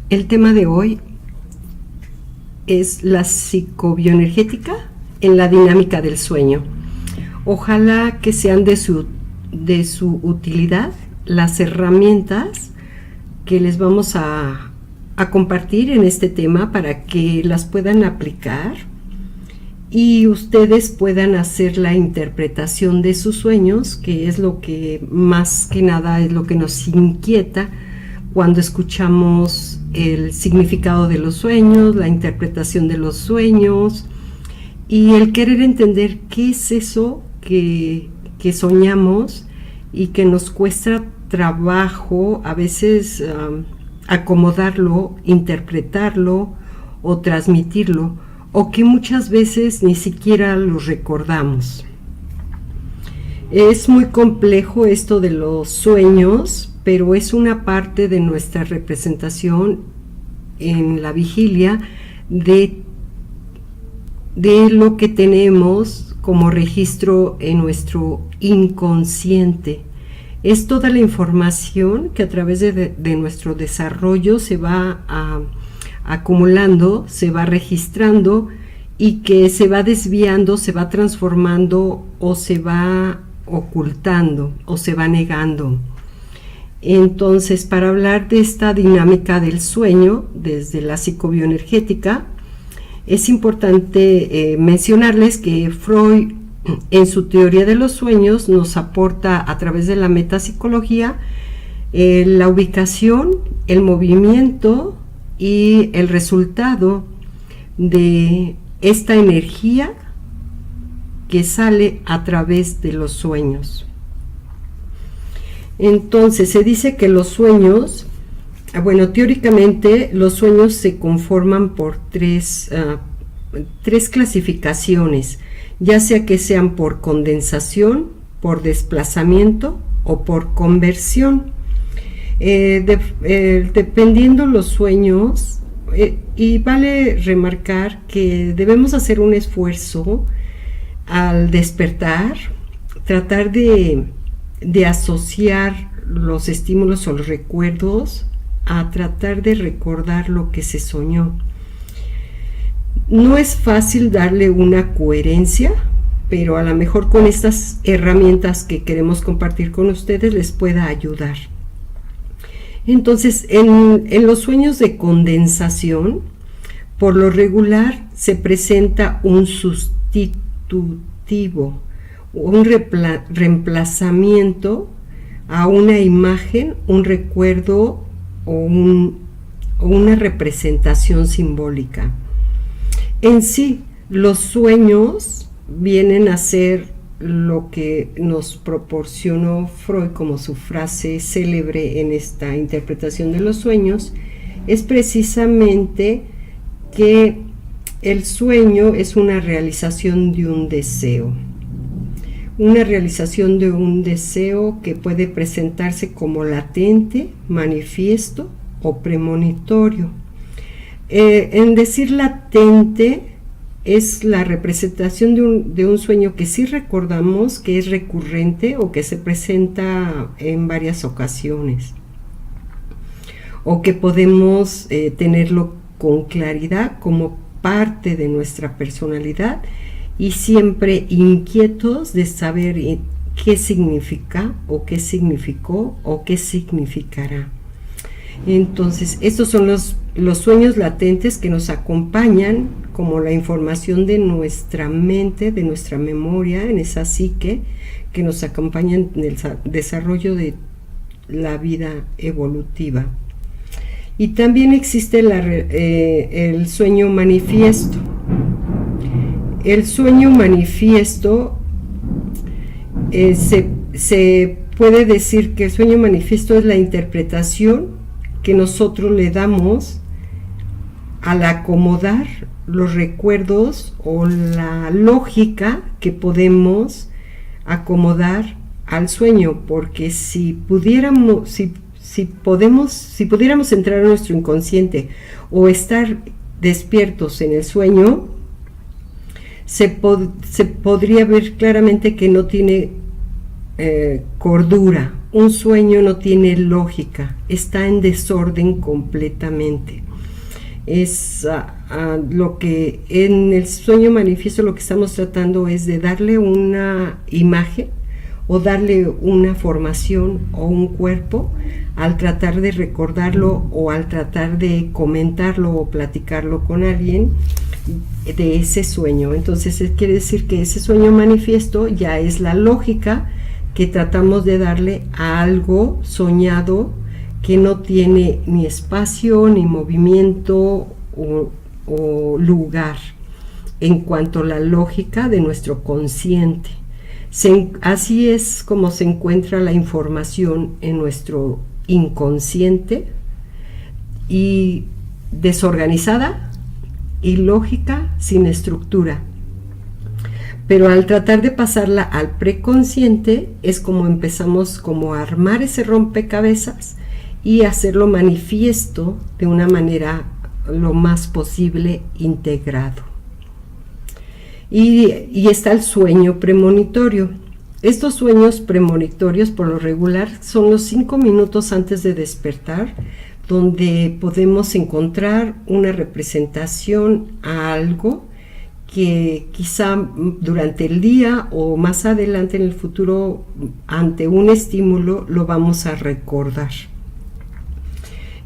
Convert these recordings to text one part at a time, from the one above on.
El tema de hoy es la psicobioenergética en la dinámica del sueño. Ojalá que sean de su utilidad las herramientas que les vamos a compartir en este tema para que las puedan aplicar y ustedes puedan hacer la interpretación de sus sueños, que es lo que más que nada es lo que nos inquieta cuando escuchamos el significado de los sueños, la interpretación de los sueños y el querer entender qué es eso que soñamos y que nos cuesta trabajo a veces acomodarlo, interpretarlo o transmitirlo, o que muchas veces ni siquiera lo recordamos. Es muy complejo esto de los sueños, pero es una parte de nuestra representación en la vigilia de lo que tenemos como registro en nuestro inconsciente. Es toda la información que a través de nuestro desarrollo se va acumulando, se va registrando y que se va desviando, se va transformando o se va ocultando o se va negando. Entonces, para hablar de esta dinámica del sueño desde la psicobioenergética, es importante mencionarles que Freud, en su teoría de los sueños, nos aporta a través de la metapsicología la ubicación, el movimiento y el resultado de esta energía que sale a través de los sueños. Entonces, se dice que los sueños, teóricamente los sueños se conforman por tres clasificaciones, ya sea que sean por condensación, por desplazamiento o por conversión. Dependiendo los sueños, y vale remarcar que debemos hacer un esfuerzo al despertar, tratar de asociar los estímulos o los recuerdos a tratar de recordar lo que se soñó. No es fácil darle una coherencia, pero a lo mejor con estas herramientas que queremos compartir con ustedes les pueda ayudar. Entonces, en los sueños de condensación, por lo regular se presenta un sustitutivo, un reemplazamiento a una imagen, un recuerdo o una representación simbólica. En sí, los sueños vienen a ser lo que nos proporcionó Freud como su frase célebre en esta interpretación de los sueños, es precisamente que el sueño es una realización de un deseo. Una realización de un deseo que puede presentarse como latente, manifiesto o premonitorio. En decir latente es la representación de un sueño que sí recordamos, que es recurrente o que se presenta en varias ocasiones, o que podemos tenerlo con claridad como parte de nuestra personalidad y siempre inquietos de saber qué significa o qué significó o qué significará. Entonces, estos son los sueños latentes que nos acompañan como la información de nuestra mente, de nuestra memoria, en esa psique, que nos acompañan en el desarrollo de la vida evolutiva. Y también existe el sueño manifiesto. El sueño manifiesto, se puede decir que el sueño manifiesto es la interpretación que nosotros le damos al acomodar los recuerdos o la lógica que podemos acomodar al sueño, porque si pudiéramos entrar a nuestro inconsciente o estar despiertos en el sueño, se podría ver claramente que no tiene cordura un sueño no tiene lógica, está en desorden completamente. Es lo que en el sueño manifiesto lo que estamos tratando es de darle una imagen o darle una formación o un cuerpo al tratar de recordarlo o al tratar de comentarlo o platicarlo con alguien de ese sueño. Entonces quiere decir que ese sueño manifiesto ya es la lógica que tratamos de darle a algo soñado que no tiene ni espacio ni movimiento o lugar en cuanto a la lógica de nuestro consciente. Así es como se encuentra la información en nuestro inconsciente, y desorganizada, ilógica, sin estructura. Pero al tratar de pasarla al preconsciente es como empezamos como a armar ese rompecabezas y hacerlo manifiesto de una manera lo más posible integrado. Y está el sueño premonitorio. Estos sueños premonitorios por lo regular son los 5 minutos antes de despertar, donde podemos encontrar una representación a algo que quizá durante el día o más adelante en el futuro, ante un estímulo, lo vamos a recordar.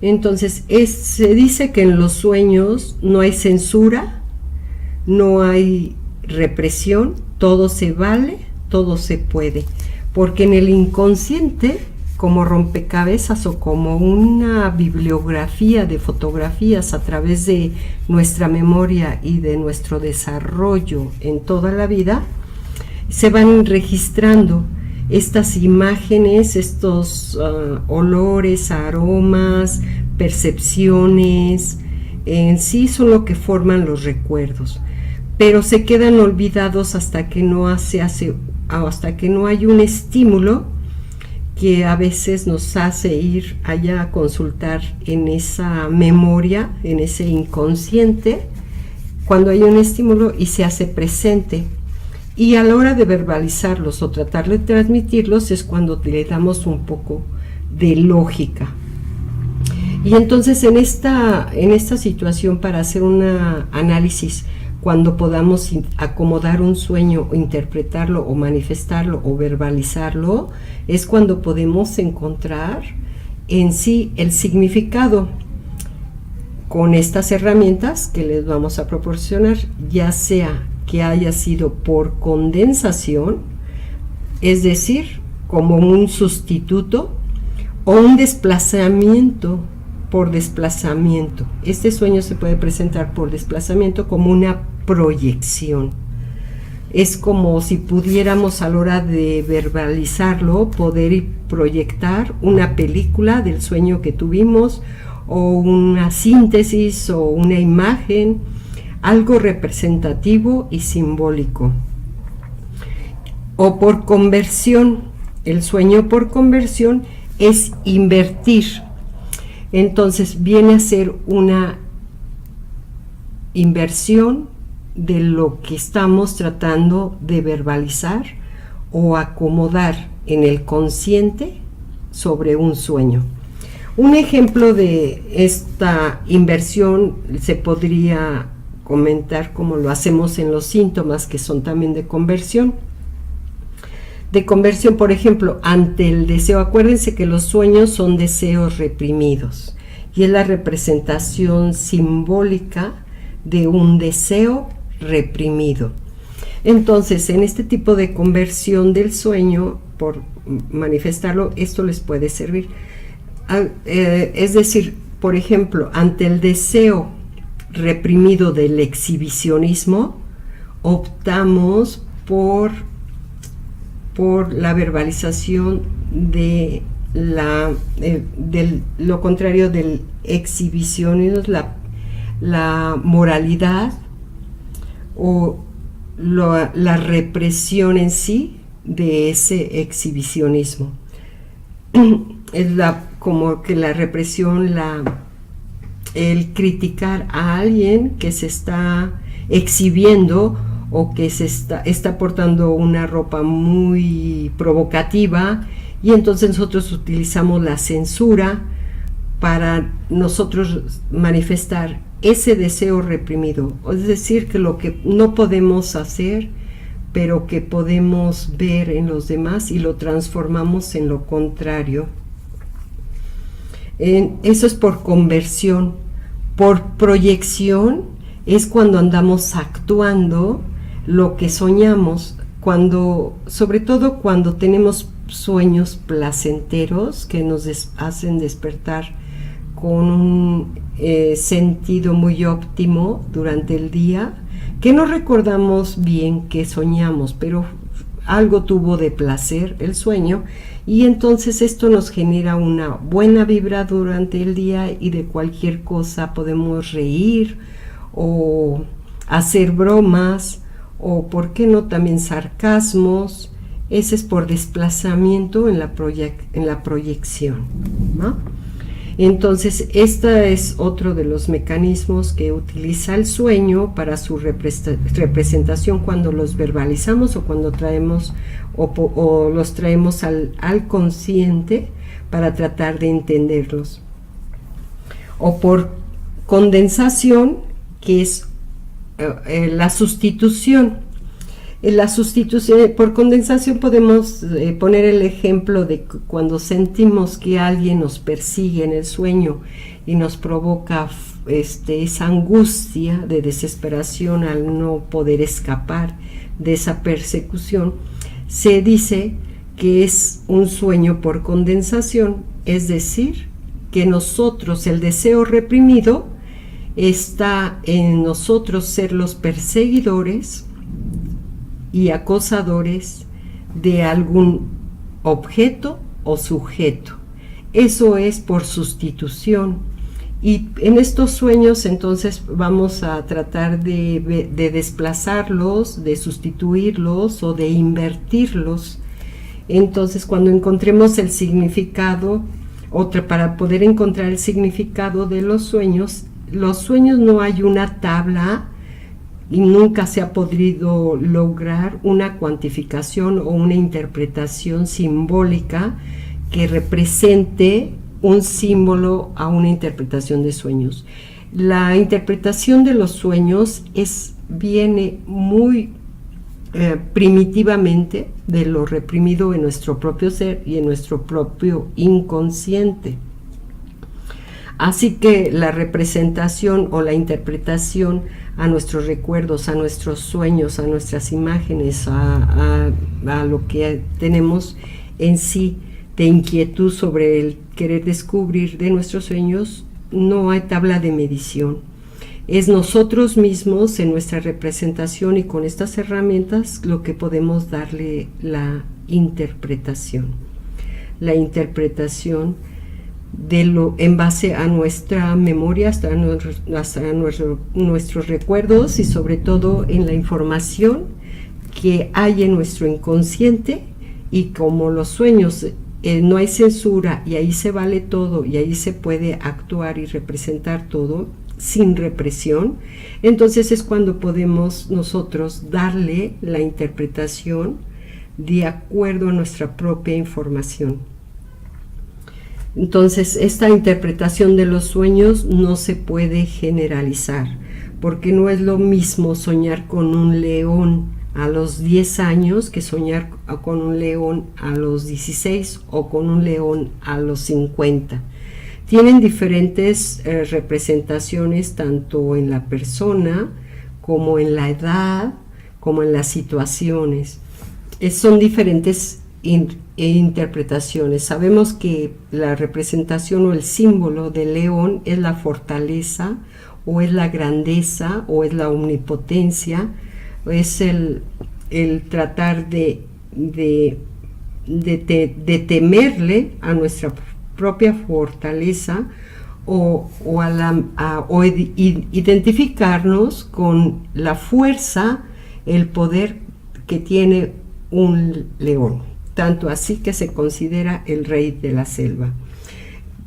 Entonces, se dice que en los sueños no hay censura, no hay represión, todo se vale, todo se puede, porque en el inconsciente, como rompecabezas o como una bibliografía de fotografías a través de nuestra memoria y de nuestro desarrollo en toda la vida, se van registrando estas imágenes, estos olores, aromas, percepciones, en sí son lo que forman los recuerdos, pero se quedan olvidados hasta que no hay un estímulo que a veces nos hace ir allá a consultar en esa memoria, en ese inconsciente, cuando hay un estímulo y se hace presente. Y a la hora de verbalizarlos o tratar de transmitirlos es cuando le damos un poco de lógica. Y entonces en esta situación, para hacer un análisis, cuando podamos acomodar un sueño o interpretarlo o manifestarlo o verbalizarlo, es cuando podemos encontrar en sí el significado con estas herramientas que les vamos a proporcionar, ya sea que haya sido por condensación, es decir, como un sustituto, o un desplazamiento por desplazamiento. Este sueño se puede presentar por desplazamiento como una proyección. Es como si pudiéramos a la hora de verbalizarlo poder proyectar una película del sueño que tuvimos, o una síntesis o una imagen, algo representativo y simbólico. O por conversión, el sueño por conversión es invertir. Entonces viene a ser una inversión de lo que estamos tratando de verbalizar o acomodar en el consciente sobre un sueño. Un ejemplo de esta inversión se podría comentar como lo hacemos en los síntomas, que son también de conversión. De conversión, por ejemplo, ante el deseo. Acuérdense que los sueños son deseos reprimidos y es la representación simbólica de un deseo reprimido. Entonces, en este tipo de conversión del sueño, por manifestarlo, esto les puede servir. Es decir, por ejemplo, ante el deseo reprimido del exhibicionismo, optamos por la verbalización de lo contrario del exhibicionismo, la moralidad o la represión en sí de ese exhibicionismo. Es como que la represión, el criticar a alguien que se está exhibiendo o que está portando una ropa muy provocativa y entonces nosotros utilizamos la censura para nosotros manifestar ese deseo reprimido, es decir, que lo que no podemos hacer, pero que podemos ver en los demás y lo transformamos en lo contrario. Eso es por conversión. Por proyección es cuando andamos actuando lo que soñamos, sobre todo cuando tenemos sueños placenteros que nos hacen despertar con un sentido muy óptimo durante el día, que no recordamos bien que soñamos, pero algo tuvo de placer el sueño, y entonces esto nos genera una buena vibra durante el día, y de cualquier cosa podemos reír o hacer bromas, o por qué no también sarcasmos. Ese es por desplazamiento en la proyección, ¿no? Entonces, este es otro de los mecanismos que utiliza el sueño para su representación cuando los verbalizamos o cuando traemos o los traemos al consciente para tratar de entenderlos. O por condensación, que es la sustitución. Por condensación podemos poner el ejemplo de cuando sentimos que alguien nos persigue en el sueño y nos provoca esa angustia de desesperación al no poder escapar de esa persecución. Se dice que es un sueño por condensación, es decir, que nosotros, el deseo reprimido, está en nosotros ser los perseguidores y acosadores de algún objeto o sujeto. Eso es por sustitución. Y en estos sueños entonces vamos a tratar de desplazarlos, de sustituirlos o de invertirlos. Entonces, cuando encontremos el significado, para poder encontrar el significado de los sueños no hay una tabla y nunca se ha podido lograr una cuantificación o una interpretación simbólica que represente un símbolo a una interpretación de sueños. La interpretación de los sueños viene muy primitivamente de lo reprimido en nuestro propio ser y en nuestro propio inconsciente. Así que la representación o la interpretación a nuestros recuerdos, a nuestros sueños, a nuestras imágenes, a lo que tenemos en sí de inquietud sobre el querer descubrir de nuestros sueños, no hay tabla de medición. Es nosotros mismos en nuestra representación y con estas herramientas lo que podemos darle la interpretación. La interpretación en base a nuestra memoria, hasta nuestros recuerdos y sobre todo en la información que hay en nuestro inconsciente. Y como los sueños no hay censura y ahí se vale todo y ahí se puede actuar y representar todo sin represión, entonces es cuando podemos nosotros darle la interpretación de acuerdo a nuestra propia información. Entonces, esta interpretación de los sueños no se puede generalizar, porque no es lo mismo soñar con un león a los 10 años que soñar con un león a los 16 o con un león a los 50. Tienen diferentes representaciones tanto en la persona como en la edad, como en las situaciones. Son diferentes interpretaciones. Sabemos que la representación o el símbolo del león es la fortaleza, o es la grandeza, o es la omnipotencia, o es el tratar de temerle a nuestra propia fortaleza o identificarnos con la fuerza, el poder que tiene un león, tanto así que se considera el rey de la selva.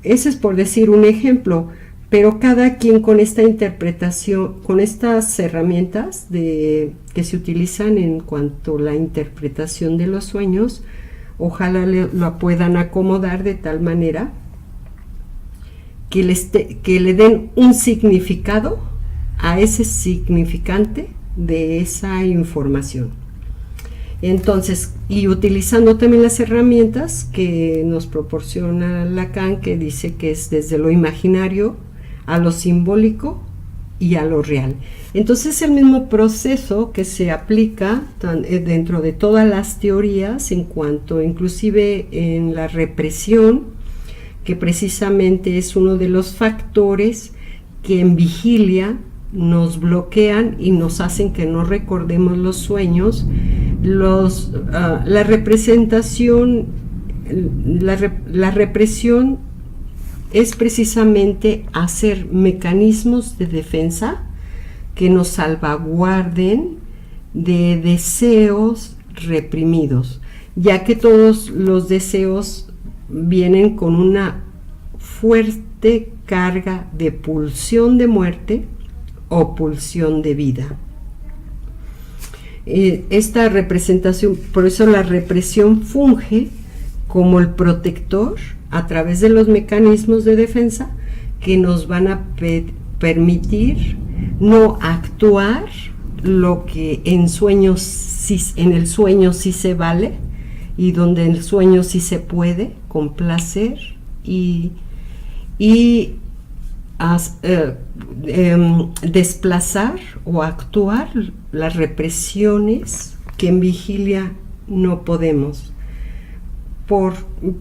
Ese es por decir un ejemplo, pero cada quien con esta interpretación, con estas herramientas que se utilizan en cuanto a la interpretación de los sueños, ojalá lo puedan acomodar de tal manera que le den un significado a ese significante de esa información. Entonces, y utilizando también las herramientas que nos proporciona Lacan, que dice que es desde lo imaginario a lo simbólico y a lo real. Entonces, es el mismo proceso que se aplica dentro de todas las teorías, en cuanto inclusive en la represión, que precisamente es uno de los factores que en vigilia nos bloquean y nos hacen que no recordemos los sueños. La representación, la represión es precisamente hacer mecanismos de defensa que nos salvaguarden de deseos reprimidos, ya que todos los deseos vienen con una fuerte carga de pulsión de muerte o pulsión de vida. Esta representación, por eso la represión funge como el protector a través de los mecanismos de defensa que nos van a permitir no actuar lo que en el sueño sí se vale, y donde en el sueño sí se puede complacer y desplazar o actuar las represiones que en vigilia no podemos,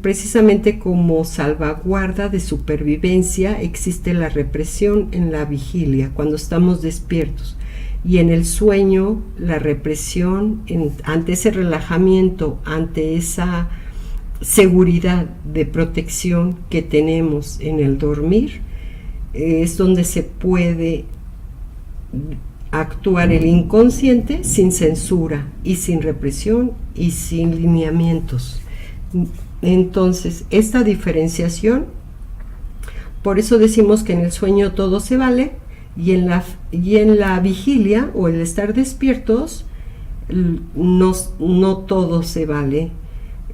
precisamente como salvaguarda de supervivencia. Existe la represión en la vigilia cuando estamos despiertos, y en el sueño la represión ante ese relajamiento, ante esa seguridad de protección que tenemos en el dormir, es donde se puede actuar el inconsciente sin censura y sin represión y sin lineamientos. Entonces, esta diferenciación, por eso decimos que en el sueño todo se vale, y en la vigilia o el estar despiertos no todo se vale.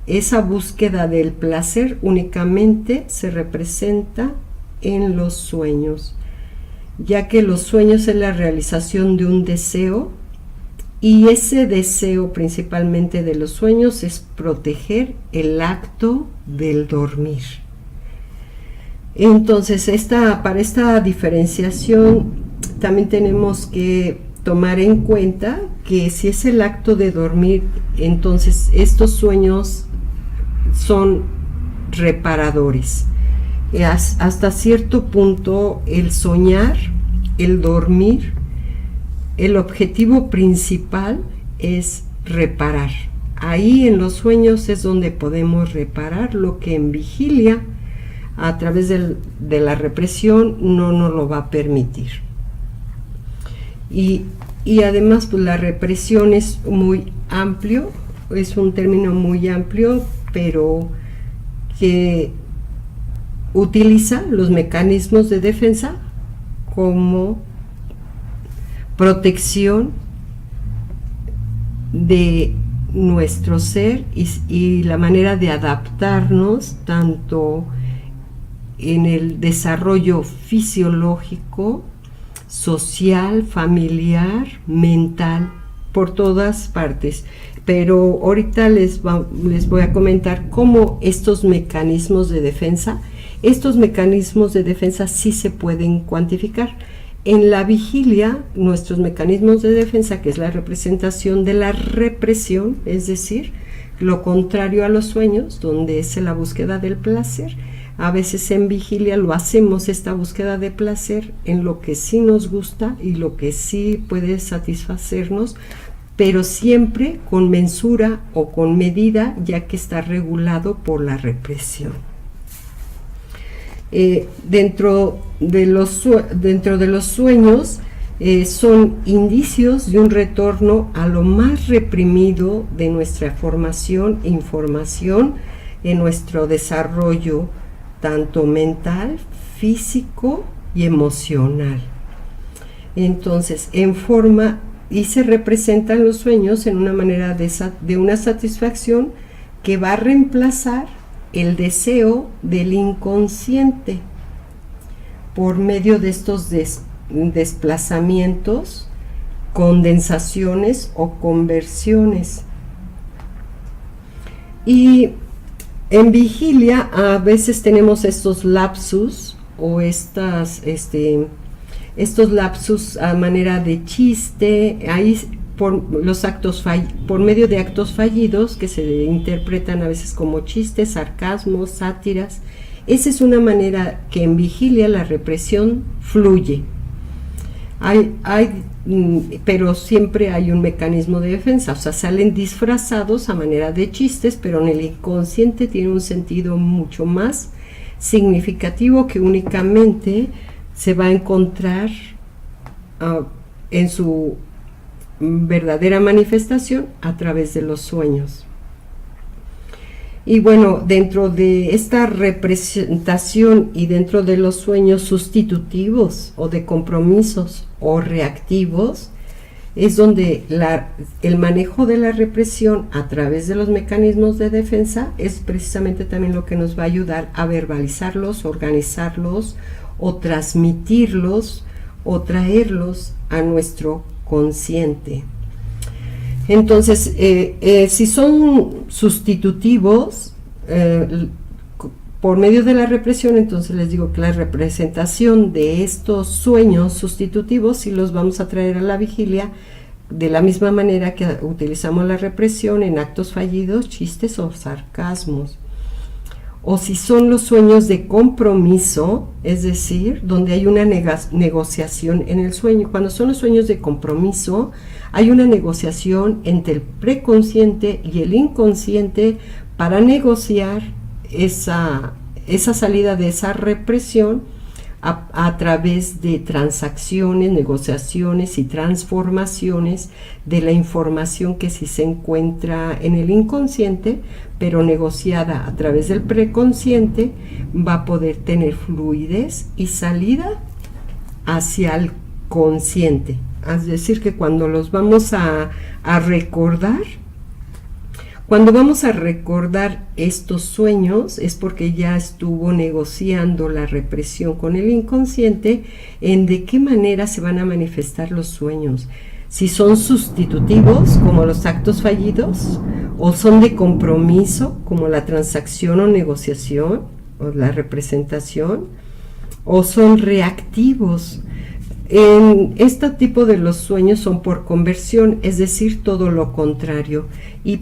Esa búsqueda del placer únicamente se representa en los sueños, ya que los sueños es la realización de un deseo, y ese deseo principalmente de los sueños es proteger el acto del dormir. Entonces, para esta diferenciación también tenemos que tomar en cuenta que si es el acto de dormir, entonces estos sueños son reparadores. Hasta cierto punto, el soñar, el dormir, el objetivo principal es reparar. Ahí en los sueños es donde podemos reparar lo que en vigilia, a través de la represión, no nos lo va a permitir. Y además, pues la represión es muy amplio, es un término muy amplio, pero que utiliza los mecanismos de defensa como protección de nuestro ser y la manera de adaptarnos tanto en el desarrollo fisiológico, social, familiar, mental, por todas partes. Pero ahorita les voy a comentar cómo estos mecanismos de defensa sí se pueden cuantificar. En la vigilia, nuestros mecanismos de defensa, que es la representación de la represión, es decir, lo contrario a los sueños, donde es la búsqueda del placer. A veces en vigilia lo hacemos, esta búsqueda de placer, en lo que sí nos gusta y lo que sí puede satisfacernos, pero siempre con mensura o con medida, ya que está regulado por la represión. Dentro de los sueños son indicios de un retorno a lo más reprimido de nuestra formación e información en nuestro desarrollo, tanto mental, físico y emocional. Entonces, y se representan los sueños en una manera de una satisfacción que va a reemplazar el deseo del inconsciente por medio de estos desplazamientos, condensaciones o conversiones. Y en vigilia a veces tenemos estos lapsus o estos lapsus a manera de chiste, ahí por medio de actos fallidos que se interpretan a veces como chistes, sarcasmos, sátiras. Esa es una manera que en vigilia la represión fluye. Pero siempre hay un mecanismo de defensa, o sea, salen disfrazados a manera de chistes, pero en el inconsciente tiene un sentido mucho más significativo que únicamente se va a encontrar en su verdadera manifestación a través de los sueños. Y bueno, dentro de esta representación y dentro de los sueños sustitutivos o de compromisos o reactivos, es donde el manejo de la represión a través de los mecanismos de defensa es precisamente también lo que nos va a ayudar a verbalizarlos, organizarlos o transmitirlos o traerlos a nuestro consciente. Entonces, si son sustitutivos por medio de la represión, entonces les digo que la representación de estos sueños sustitutivos sí los vamos a traer a la vigilia de la misma manera que utilizamos la represión en actos fallidos, chistes o sarcasmos. O si son los sueños de compromiso, es decir, donde hay una negociación en el sueño. Cuando son los sueños de compromiso, hay una negociación entre el preconsciente y el inconsciente para negociar esa salida de esa represión a través de transacciones, negociaciones y transformaciones de la información que sí se encuentra en el inconsciente, pero negociada a través del preconsciente, va a poder tener fluidez y salida hacia el consciente. Es decir, que cuando los vamos a recordar, cuando vamos a recordar estos sueños es porque ya estuvo negociando la represión con el inconsciente en de qué manera se van a manifestar los sueños. Si son sustitutivos, como los actos fallidos, o son de compromiso, como la transacción o negociación, o la representación, o son reactivos. En este tipo de los sueños son por conversión, es decir, todo lo contrario. Y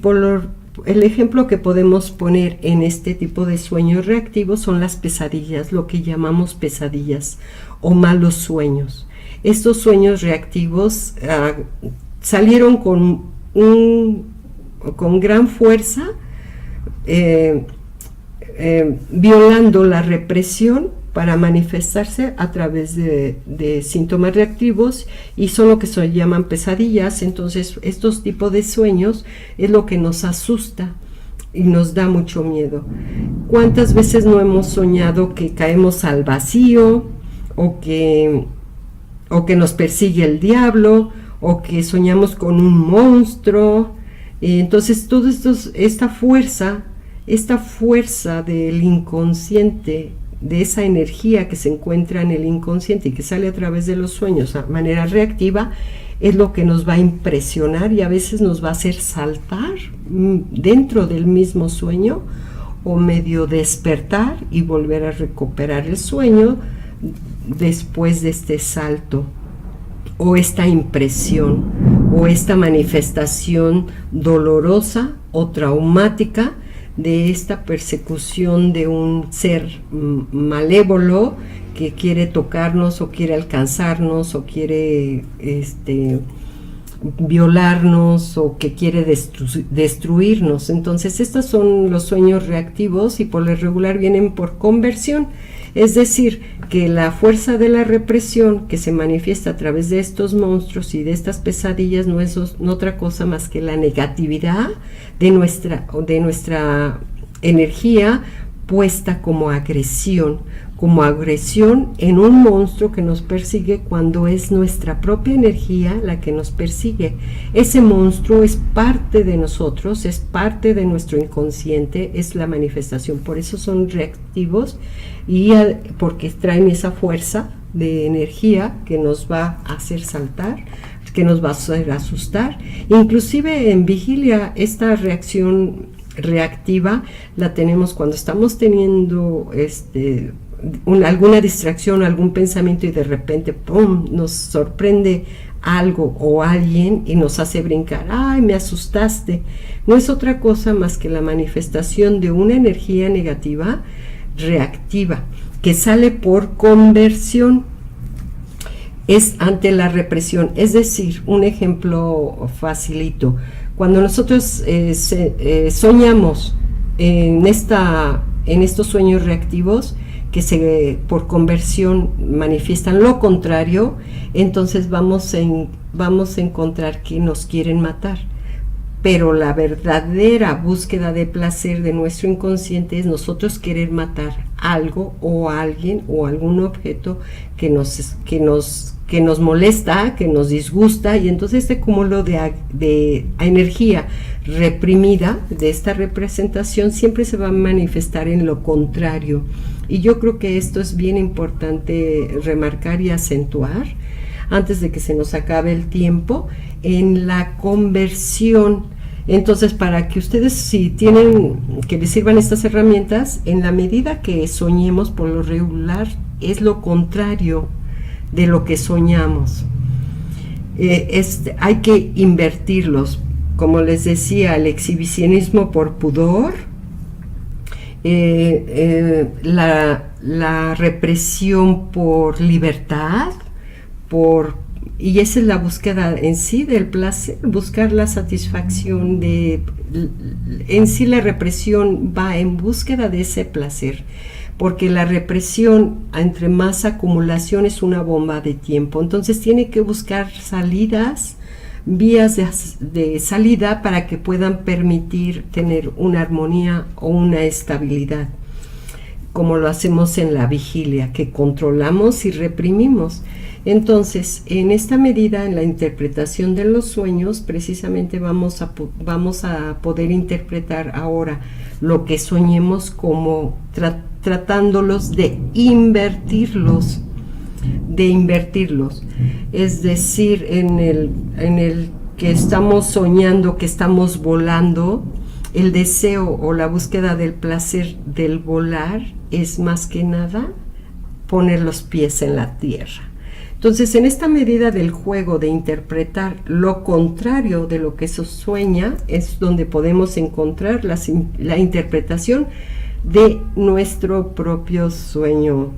el ejemplo que podemos poner en este tipo de sueños reactivos son las pesadillas, lo que llamamos pesadillas o malos sueños. Estos sueños reactivos salieron con gran fuerza, violando la represión para manifestarse a través de síntomas reactivos, y son lo que se llaman pesadillas. Entonces estos tipos de sueños es lo que nos asusta y nos da mucho miedo. ¿Cuántas veces no hemos soñado que caemos al vacío o que nos persigue el diablo o que soñamos con un monstruo? Entonces todo esto, esta fuerza del inconsciente, de esa energía que se encuentra en el inconsciente y que sale a través de los sueños a manera reactiva, es lo que nos va a impresionar y a veces nos va a hacer saltar dentro del mismo sueño o medio despertar y volver a recuperar el sueño después de este salto o esta impresión o esta manifestación dolorosa o traumática de esta persecución de un ser malévolo que quiere tocarnos o quiere alcanzarnos o quiere violarnos o que quiere destruirnos. Entonces estos son los sueños reactivos y por lo regular vienen por conversión, es decir, que la fuerza de la represión que se manifiesta a través de estos monstruos y de estas pesadillas no es otra cosa más que la negatividad de nuestra energía puesta como agresión, como agresión en un monstruo que nos persigue cuando es nuestra propia energía la que nos persigue. Ese monstruo es parte de nosotros, es parte de nuestro inconsciente, es la manifestación. Por eso son reactivos y porque traen esa fuerza de energía que nos va a hacer saltar, que nos va a hacer asustar. Inclusive en vigilia esta reacción reactiva la tenemos cuando estamos teniendo alguna distracción, algún pensamiento y de repente ¡pum!, nos sorprende algo o alguien y nos hace brincar. ¡Ay, me asustaste! No es otra cosa más que la manifestación de una energía negativa reactiva que sale por conversión. Es ante la represión. Es decir, un ejemplo facilito. Cuando nosotros soñamos en estos sueños reactivos, que por conversión manifiestan lo contrario, entonces vamos a encontrar que nos quieren matar. Pero la verdadera búsqueda de placer de nuestro inconsciente es nosotros querer matar algo o a alguien o algún objeto que nos molesta, que nos disgusta, y entonces este cúmulo de energía reprimida de esta representación siempre se va a manifestar en lo contrario. Y yo creo que esto es bien importante remarcar y acentuar antes de que se nos acabe el tiempo en la conversión. Entonces, para que ustedes, si tienen, que les sirvan estas herramientas, en la medida que soñemos, por lo regular es lo contrario de lo que soñamos. Hay que invertirlos. Como les decía, el exhibicionismo por pudor, la represión por libertad, y esa es la búsqueda en sí del placer, buscar la satisfacción en sí la represión va en búsqueda de ese placer, porque la represión, entre más acumulación, es una bomba de tiempo. Entonces tiene que buscar vías de salida para que puedan permitir tener una armonía o una estabilidad, como lo hacemos en la vigilia, que controlamos y reprimimos. Entonces, en esta medida, en la interpretación de los sueños, precisamente vamos a poder interpretar ahora lo que soñemos como tratándolos de invertirlos. Es decir, en el que estamos soñando, que estamos volando, el deseo o la búsqueda del placer del volar es más que nada poner los pies en la tierra. Entonces, en esta medida del juego de interpretar lo contrario de lo que se sueña, es donde podemos encontrar la interpretación de nuestro propio sueño.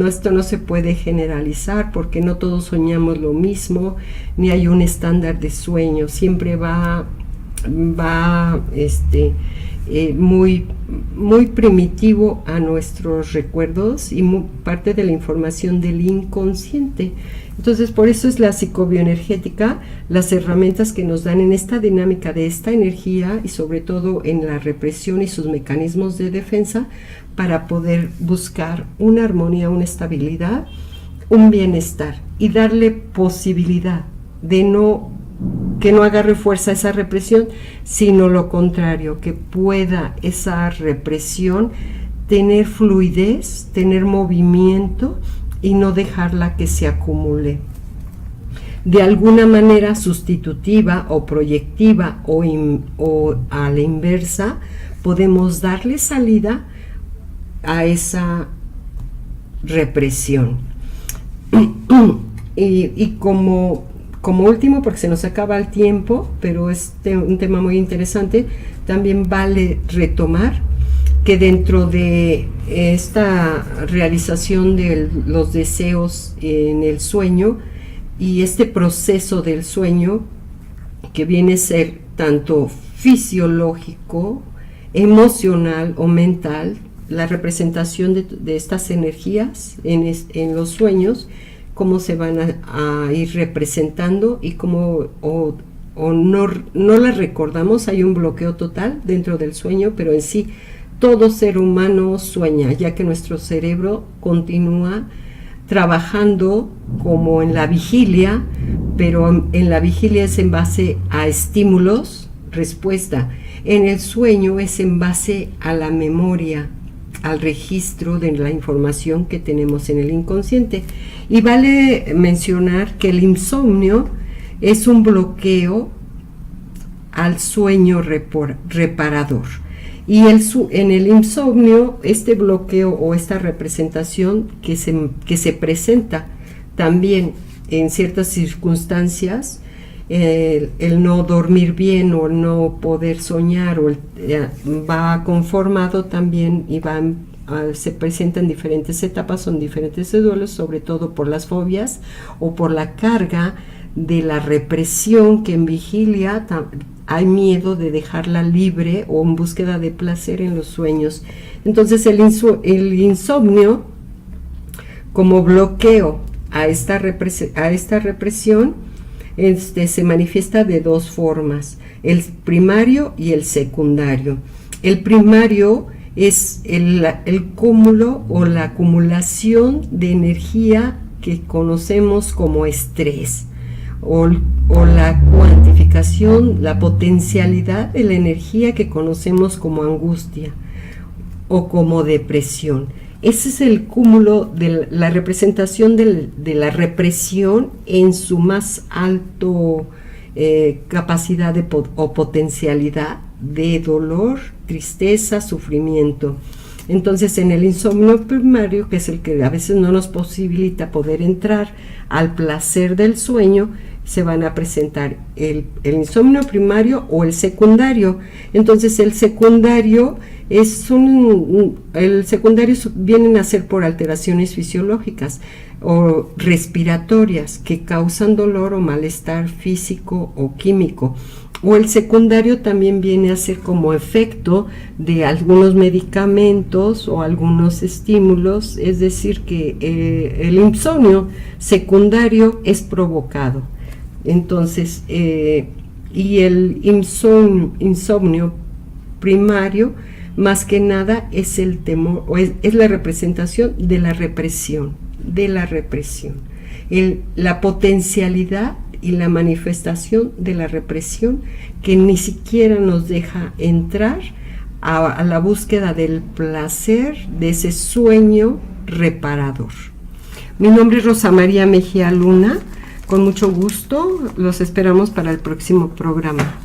Esto no se puede generalizar porque no todos soñamos lo mismo, ni hay un estándar de sueño. Siempre va muy, muy primitivo a nuestros recuerdos y parte de la información del inconsciente. Entonces, por eso es la psicobioenergética, las herramientas que nos dan en esta dinámica de esta energía y sobre todo en la represión y sus mecanismos de defensa para poder buscar una armonía, una estabilidad, un bienestar y darle posibilidad de que no agarre fuerza esa represión, sino lo contrario, que pueda esa represión tener fluidez, tener movimiento y no dejarla que se acumule. De alguna manera sustitutiva o proyectiva o a la inversa, podemos darle salida a esa represión. Y como último, porque se nos acaba el tiempo, pero es un tema muy interesante, también vale retomar que dentro de esta realización de los deseos en el sueño y este proceso del sueño, que viene a ser tanto fisiológico, emocional o mental, la representación de estas energías en los sueños, cómo se van a ir representando y cómo no las recordamos. Hay un bloqueo total dentro del sueño, pero en sí todo ser humano sueña, ya que nuestro cerebro continúa trabajando como en la vigilia, pero en la vigilia es en base a estímulos, respuesta. En el sueño es en base a la memoria, al registro de la información que tenemos en el inconsciente. Y vale mencionar que el insomnio es un bloqueo al sueño reparador. Y en el insomnio, este bloqueo o esta representación que se presenta también en ciertas circunstancias, el no dormir bien o el no poder soñar, va conformado también y se presenta en diferentes etapas, son diferentes duelos, sobre todo por las fobias o por la carga de la represión, que en vigilia hay miedo de dejarla libre o en búsqueda de placer en los sueños. Entonces el insomnio, como bloqueo a esta represión, se manifiesta de dos formas: el primario y el secundario. El primario es el cúmulo o la acumulación de energía que conocemos como estrés, o la cuantificación, la potencialidad de la energía que conocemos como angustia o como depresión. Ese es el cúmulo de la representación de la represión en su más alto capacidad o potencialidad de dolor, tristeza, sufrimiento. Entonces, en el insomnio primario, que es el que a veces no nos posibilita poder entrar al placer del sueño, se van a presentar el insomnio primario o el secundario. Entonces, el secundario vienen a ser por alteraciones fisiológicas o respiratorias que causan dolor o malestar físico o químico. O el secundario también viene a ser como efecto de algunos medicamentos o algunos estímulos, es decir, que el insomnio secundario es provocado. Entonces, y el insomnio primario, más que nada, es el temor, o es la representación de la represión, la potencialidad y la manifestación de la represión, que ni siquiera nos deja entrar a la búsqueda del placer, de ese sueño reparador. Mi nombre es Rosa María Mejía Luna. Con mucho gusto los esperamos para el próximo programa.